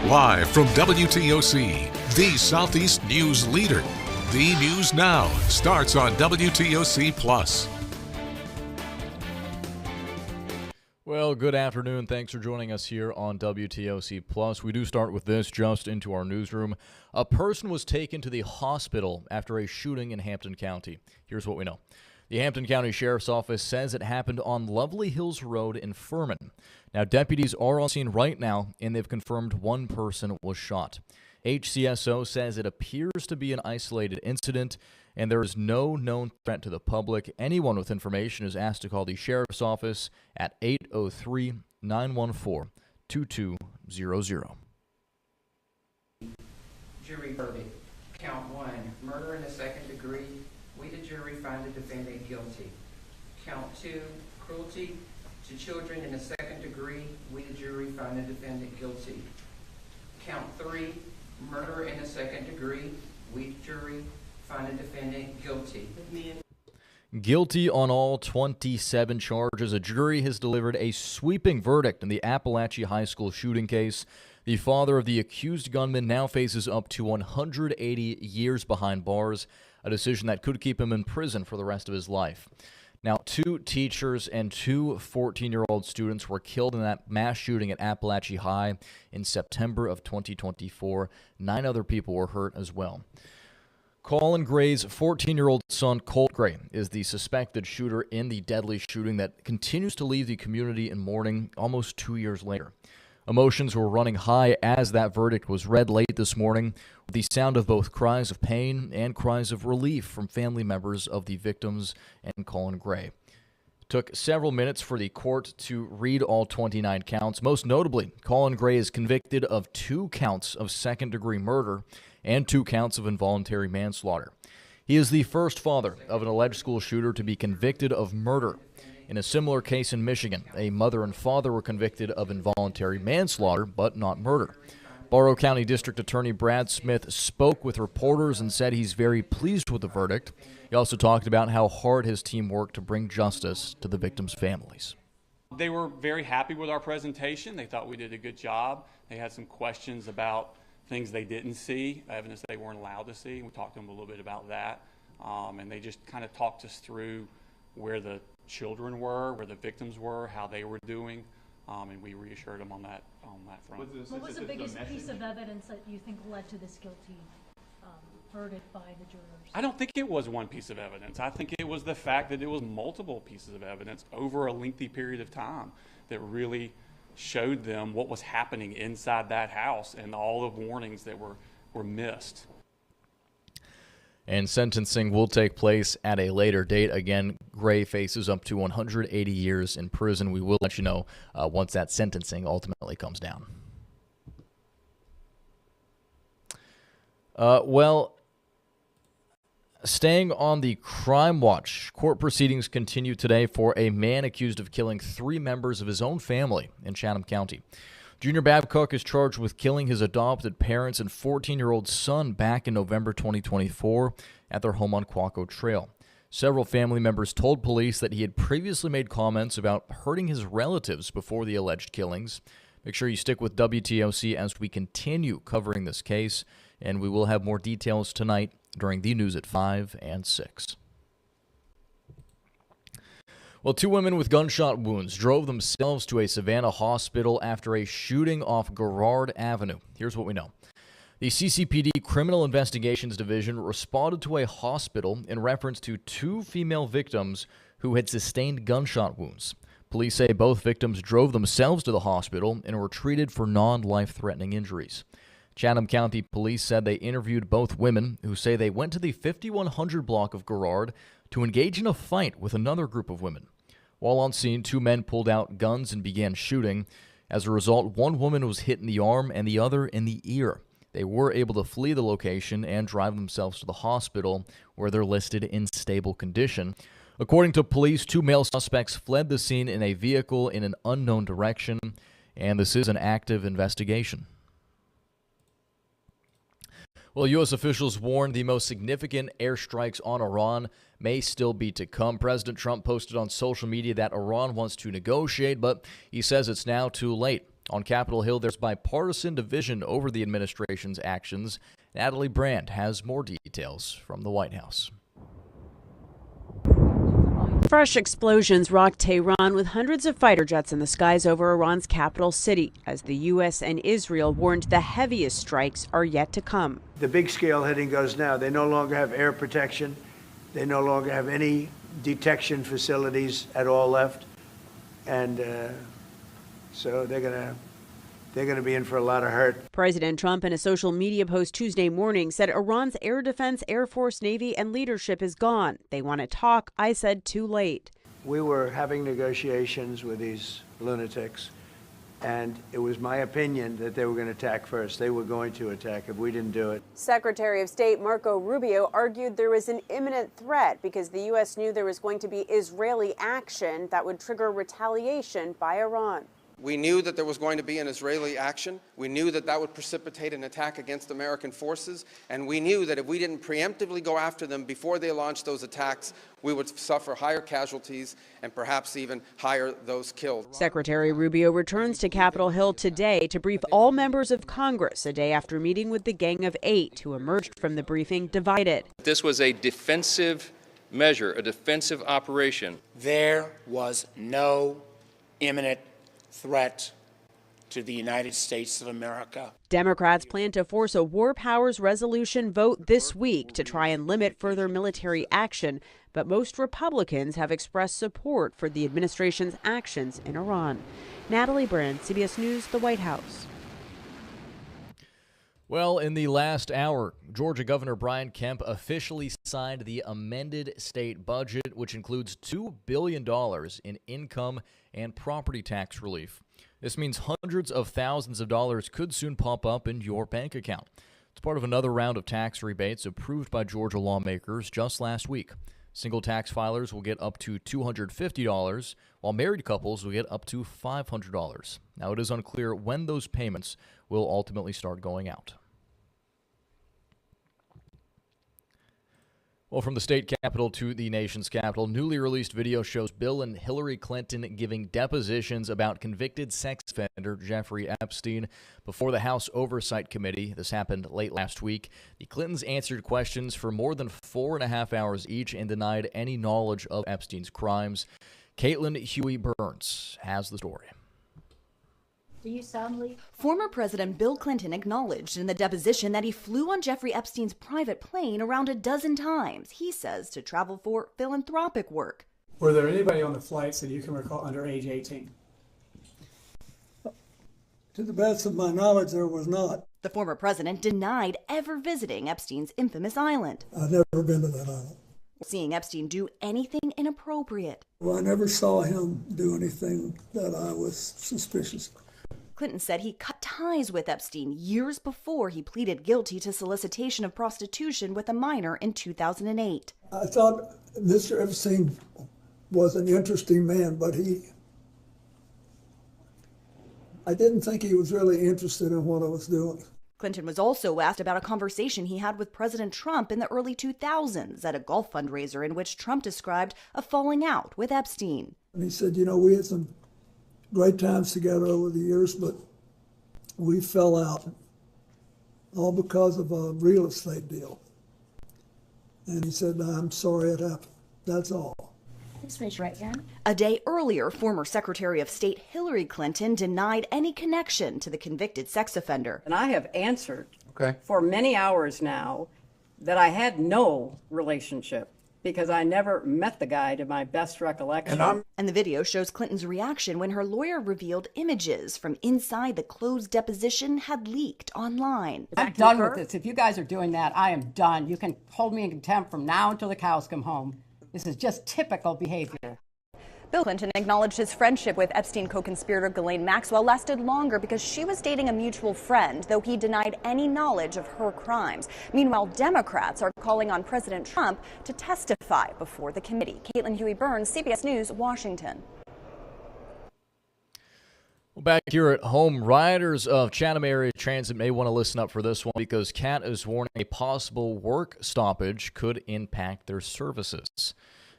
Live from WTOC, the Southeast News leader. The News Now starts on WTOC Plus. Well, good afternoon. Thanks for joining us here on WTOC Plus. We do start with this just into our newsroom. A person was taken to the hospital after a shooting in Hampton County. Here's what we know. The Hampton County Sheriff's Office says it happened on Lovely Hills Road in Furman. Now, deputies are on scene right now, and they've confirmed one person was shot. HCSO says it appears to be an isolated incident, and there is no known threat to the public. Anyone with information is asked to call the Sheriff's Office at 803-914-2200. Jury verdict. Count 1, murder in the second degree. We, the jury, find the defendant guilty. Count 2, cruelty to children in the second degree. We, the jury, find the defendant guilty. Count 3, murder in the second degree. We, the jury, find the defendant guilty. Guilty on all 27 charges. A jury has delivered a sweeping verdict in the Appalachia High School shooting case. The father of the accused gunman now faces up to 180 years behind bars, a decision that could keep him in prison for the rest of his life. Now, 2 teachers and 2 14-year-old students were killed in that mass shooting at Appalachia High in September of 2024. 9 other people were hurt as well. Colin Gray's 14-year-old son, Colt Gray, is the suspected shooter in the deadly shooting that continues to leave the community in mourning almost 2 years later. Emotions were running high as that verdict was read late this morning, with the sound of both cries of pain and cries of relief from family members of the victims and Colin Gray. It took several minutes for the court to read all 29 counts. Most notably, Colin Gray is convicted of 2 counts of second-degree murder and 2 counts of involuntary manslaughter. He is the first father of an alleged school shooter to be convicted of murder. In a similar case in Michigan, a mother and father were convicted of involuntary manslaughter, but not murder. Barrow County District Attorney Brad Smith spoke with reporters and said he's very pleased with the verdict. He also talked about how hard his team worked to bring justice to the victims' families. They were very happy with our presentation. They thought we did a good job. They had some questions about things they didn't see, evidence they weren't allowed to see. We talked to them a little bit about that. And they just kind of talked us through where the children were, where the victims were, how they were doing, and we reassured them on that front. What was the biggest piece of evidence that you think led to this guilty verdict by the jurors? I don't think it was one piece of evidence. I think it was the fact that it was multiple pieces of evidence over a lengthy period of time that really showed them what was happening inside that house and all the warnings that were missed. And sentencing will take place at a later date. Again, Gray faces up to 180 years in prison. We will let you know once that sentencing ultimately comes down. Staying on the crime watch, court proceedings continue today for a man accused of killing 3 members of his own family in Chatham County. Junior Babcock is charged with killing his adopted parents and 14-year-old son back in November 2024 at their home on Quaco Trail. Several family members told police that he had previously made comments about hurting his relatives before the alleged killings. Make sure you stick with WTOC as we continue covering this case, and we will have more details tonight during the news at 5 and 6. Well, 2 women with gunshot wounds drove themselves to a Savannah hospital after a shooting off Garrard Avenue. Here's what we know. The CCPD Criminal Investigations Division responded to a hospital in reference to 2 female victims who had sustained gunshot wounds. Police say both victims drove themselves to the hospital and were treated for non-life-threatening injuries. Chatham County Police said they interviewed both women who say they went to the 5100 block of Garrard to engage in a fight with another group of women. While on scene, 2 men pulled out guns and began shooting. As a result, 1 woman was hit in the arm and the other in the ear. They were able to flee the location and drive themselves to the hospital, where they're listed in stable condition. According to police, 2 male suspects fled the scene in a vehicle in an unknown direction, and this is an active investigation. Well, U.S. officials warned the most significant airstrikes on Iran may still be to come. President Trump posted on social media that Iran wants to negotiate, but he says it's now too late. On Capitol Hill, there's bipartisan division over the administration's actions. Natalie Brand has more details from the White House. Fresh explosions rocked Tehran with hundreds of fighter jets in the skies over Iran's capital city, as the U.S. and Israel warned the heaviest strikes are yet to come. The big scale hitting goes now. They no longer have air protection. They no longer have any detection facilities at all left. And so they're going to be in for a lot of hurt. President Trump, in a social media post Tuesday morning, said Iran's air defense, Air Force, Navy, and leadership is gone. They want to talk. I said too late. We were having negotiations with these lunatics, and it was my opinion that they were going to attack first. They were going to attack if we didn't do it. Secretary of State Marco Rubio argued there was an imminent threat because the U.S. knew there was going to be Israeli action that would trigger retaliation by Iran. We knew that there was going to be an Israeli action. We knew that that would precipitate an attack against American forces. And we knew that if we didn't preemptively go after them before they launched those attacks, we would suffer higher casualties and perhaps even higher those killed. Secretary Rubio returns to Capitol Hill today to brief all members of Congress, a day after meeting with the Gang of Eight, who emerged from the briefing divided. This was a defensive measure, a defensive operation. There was no imminent threat to the United States of America. Democrats plan to force a war powers resolution vote this week to try and limit further military action, but most Republicans have expressed support for the administration's actions in Iran. Natalie Brand, CBS News, the White House. Well, in the last hour, Georgia Governor Brian Kemp officially signed the amended state budget, which includes $2 billion in income and property tax relief. This means hundreds of thousands of dollars could soon pop up in your bank account. It's part of another round of tax rebates approved by Georgia lawmakers just last week. Single tax filers will get up to $250, while married couples will get up to $500. Now, it is unclear when those payments will ultimately start going out. Well, from the state capitol to the nation's capital, newly released video shows Bill and Hillary Clinton giving depositions about convicted sex offender Jeffrey Epstein before the House Oversight Committee. This happened late last week. The Clintons answered questions for more than 4.5 hours each and denied any knowledge of Epstein's crimes. Caitlin Huey-Burns has the story. Do you soundly? Former President Bill Clinton acknowledged in the deposition that he flew on Jeffrey Epstein's private plane around a dozen times, he says, to travel for philanthropic work. Were there anybody on the flights that you can recall under age 18? To the best of my knowledge, there was not. The former president denied ever visiting Epstein's infamous island. I've never been to that island. Seeing Epstein do anything inappropriate. Well, I never saw him do anything that I was suspicious of. Clinton said he cut ties with Epstein years before he pleaded guilty to solicitation of prostitution with a minor in 2008. I thought Mr. Epstein was an interesting man, but I didn't think he was really interested in what I was doing. Clinton was also asked about a conversation he had with President Trump in the early 2000s at a golf fundraiser in which Trump described a falling out with Epstein. And he said, we had some great times together over the years, but we fell out, all because of a real estate deal. And he said, I'm sorry it happened. That's all. Please raise your right hand. A day earlier, former Secretary of State Hillary Clinton denied any connection to the convicted sex offender. And I have answered for many hours now that I had no relationship, because I never met the guy to my best recollection. And the video shows Clinton's reaction when her lawyer revealed images from inside the closed deposition had leaked online. I'm done with this. If you guys are doing that, I am done. You can hold me in contempt from now until the cows come home. This is just typical behavior. Bill Clinton acknowledged his friendship with Epstein co-conspirator Ghislaine Maxwell lasted longer because she was dating a mutual friend, though he denied any knowledge of her crimes. Meanwhile, Democrats are calling on President Trump to testify before the committee. Caitlin Huey-Burns, CBS News, Washington. Well, back here at home, riders of Chatham Area Transit may want to listen up for this one because CAT is warning a possible work stoppage could impact their services.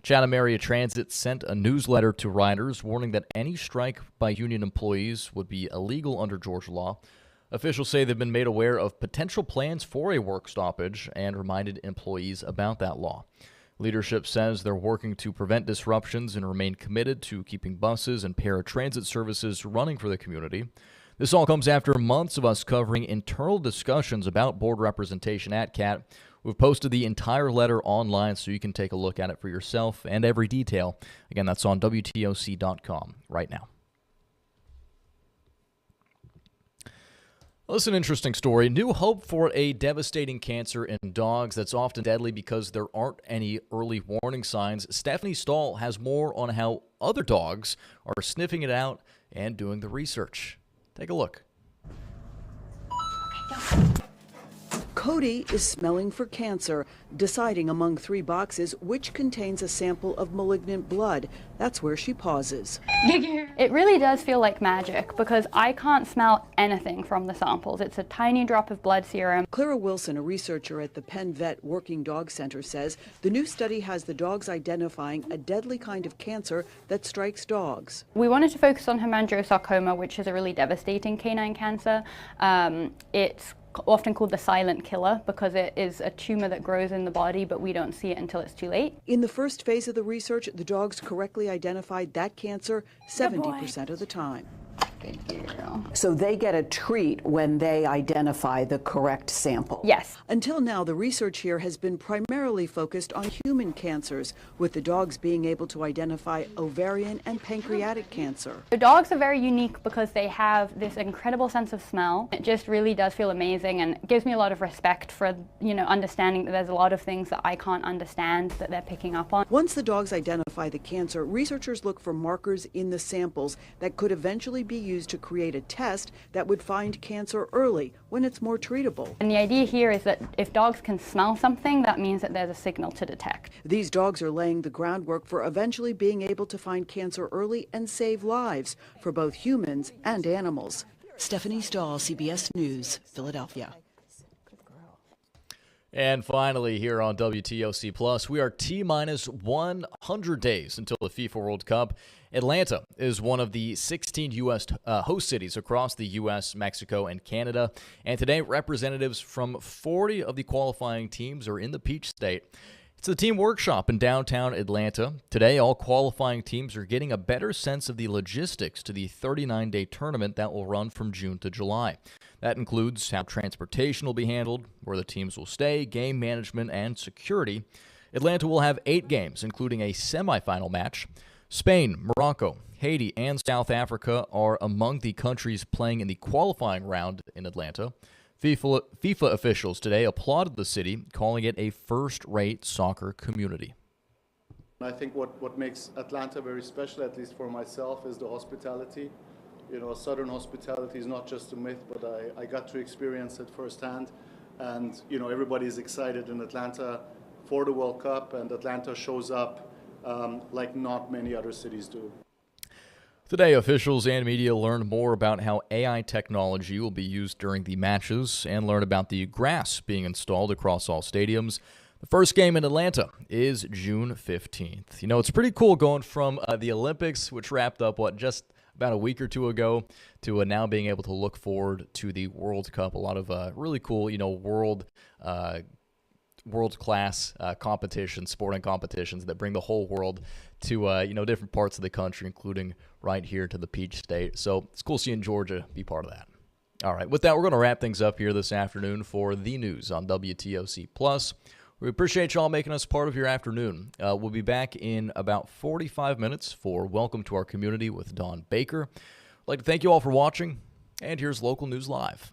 Chatham Area Transit sent a newsletter to riders warning that any strike by union employees would be illegal under Georgia law. Officials say they've been made aware of potential plans for a work stoppage and reminded employees about that law. Leadership says they're working to prevent disruptions and remain committed to keeping buses and paratransit services running for the community. This all comes after months of us covering internal discussions about board representation at CAT. We've posted the entire letter online so you can take a look at it for yourself and every detail. Again, that's on WTOC.com right now. Well, this is an interesting story. New hope for a devastating cancer in dogs that's often deadly because there aren't any early warning signs. Stephanie Stahl has more on how other dogs are sniffing it out and doing the research. Take a look. Cody is smelling for cancer, deciding among 3 boxes which contains a sample of malignant blood. That's where she pauses. It really does feel like magic because I can't smell anything from the samples. It's a tiny drop of blood serum. Clara Wilson, a researcher at the Penn Vet Working Dog Center, says the new study has the dogs identifying a deadly kind of cancer that strikes dogs. We wanted to focus on hemangiosarcoma, which is a really devastating canine cancer. It's often called the silent killer because it is a tumor that grows in the body, but we don't see it until it's too late. In the first phase of the research, the dogs correctly identified that cancer 70% of the time. Thank you. So they get a treat when they identify the correct sample? Yes. Until now, the research here has been primarily focused on human cancers, with the dogs being able to identify ovarian and pancreatic cancer. The dogs are very unique because they have this incredible sense of smell. It just really does feel amazing and gives me a lot of respect for, understanding that there's a lot of things that I can't understand that they're picking up on. Once the dogs identify the cancer, researchers look for markers in the samples that could eventually be used to create a test that would find cancer early when it's more treatable. And the idea here is that if dogs can smell something, that means that there's a signal to detect. These dogs are laying the groundwork for eventually being able to find cancer early and save lives for both humans and animals. Stephanie Stahl, CBS News, Philadelphia. And finally, here on WTOC Plus, we are T-minus 100 days until the FIFA World Cup. Atlanta is one of the 16 U.S. Host cities across the U.S., Mexico, and Canada. And today, representatives from 40 of the qualifying teams are in the Peach State. It's the team workshop in downtown Atlanta. Today, all qualifying teams are getting a better sense of the logistics to the 39-day tournament that will run from June to July. That includes how transportation will be handled, where the teams will stay, game management, and security. Atlanta will have 8 games, including a semifinal match. Spain, Morocco, Haiti, and South Africa are among the countries playing in the qualifying round in Atlanta. FIFA officials today applauded the city, calling it a first-rate soccer community. I think what makes Atlanta very special, at least for myself, is the hospitality. Southern hospitality is not just a myth, but I got to experience it firsthand. And, everybody's excited in Atlanta for the World Cup, and Atlanta shows up like not many other cities do. Today, officials and media learned more about how AI technology will be used during the matches and learn about the grass being installed across all stadiums. The first game in Atlanta is June 15th. It's pretty cool going from the Olympics, which wrapped up, just about a week or two ago, to now being able to look forward to the World Cup. A lot of really cool, world-class competitions, sporting competitions that bring the whole world to, different parts of the country, including right here to the Peach State. So it's cool seeing Georgia be part of that. All right, with that, we're going to wrap things up here this afternoon for the news on WTOC Plus. We appreciate y'all making us part of your afternoon. We'll be back in about 45 minutes for Welcome to Our Community with Dawn Baker. I'd like to thank you all for watching, and here's Local News Live.